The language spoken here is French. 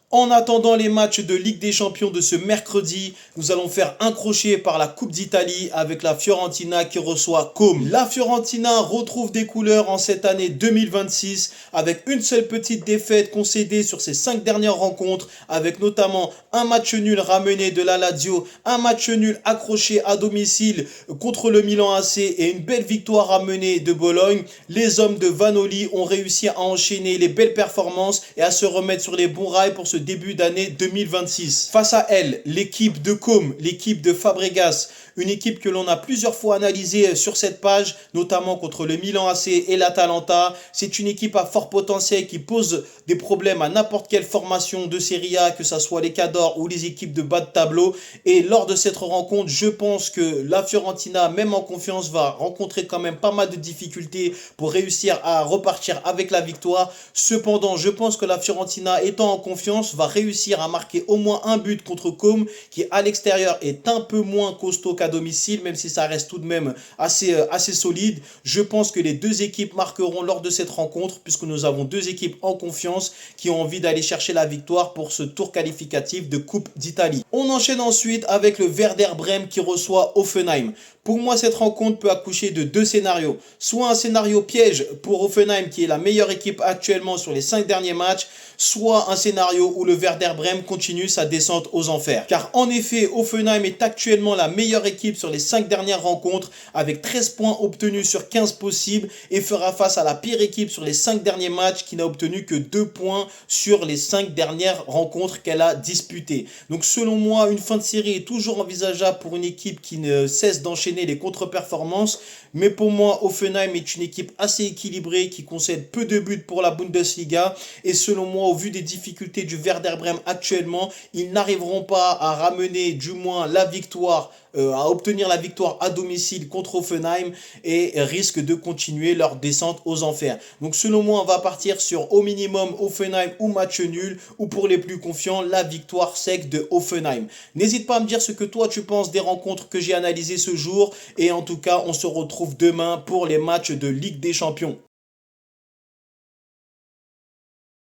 En attendant les matchs de Ligue des Champions de ce mercredi, nous allons faire un crochet par la Coupe d'Italie avec la Fiorentina qui reçoit Comme. La Fiorentina retrouve des couleurs en cette année 2026 avec une seule petite défaite concédée sur ses 5 dernières rencontres, avec notamment un match nul ramené de la Lazio, un match nul accroché à domicile contre le Milan AC et une belle victoire ramenée de Bologne. Les hommes de Vanoli ont réussi à enchaîner les belles performances et à se remettre sur les bons rails pour ce début d'année 2026. Face à elle, l'équipe de Comme, l'équipe de Fabregas, une équipe que l'on a plusieurs fois analysée sur cette page, notamment contre le Milan AC et l'Atalanta. C'est une équipe à fort potentiel qui pose des problèmes à n'importe quelle formation de Serie A, que ce soit les Cadors ou les équipes de bas de tableau. Et lors de cette rencontre, je pense que la Fiorentina, même en confiance, va rencontrer quand même pas mal de difficultés pour réussir à repartir avec la victoire. Cependant, je pense que la Fiorentina, étant en confiance, va réussir à marquer au moins un but contre Comme, qui à l'extérieur est un peu moins costaud qu'à domicile, même si ça reste tout de même assez solide. Je pense que les deux équipes marqueront lors de cette rencontre, puisque nous avons deux équipes en confiance qui ont envie d'aller chercher la victoire pour ce tour qualificatif de Coupe d'Italie. On enchaîne ensuite avec le Werder Brême qui reçoit Hoffenheim. Pour moi, cette rencontre peut accoucher de deux scénarios. Soit un scénario piège pour Hoffenheim, qui est la meilleure équipe actuellement sur les 5 derniers matchs, soit un scénario où le Werder Brême continue sa descente aux enfers. Car en effet, Hoffenheim est actuellement la meilleure équipe sur les 5 dernières rencontres, avec 13 points obtenus sur 15 possibles, et fera face à la pire équipe sur les 5 derniers matchs, qui n'a obtenu que 2 points sur les 5 dernières rencontres qu'elle a disputées. Donc selon moi, une fin de série est toujours envisageable pour une équipe qui ne cesse d'enchaîner les contre-performances, mais pour moi, Hoffenheim est une équipe assez équilibrée qui concède peu de buts pour la Bundesliga, et selon moi, au vu des difficultés du Werder Brême actuellement, ils n'arriveront pas à ramener du moins la victoire, à obtenir la victoire à domicile contre Hoffenheim, et risquent de continuer leur descente aux enfers. Donc selon moi, on va partir sur au minimum Hoffenheim ou match nul, ou pour les plus confiants, la victoire sec de Hoffenheim. N'hésite pas à me dire ce que toi tu penses des rencontres que j'ai analysées ce jour, et en tout cas, on se retrouve demain pour les matchs de Ligue des Champions.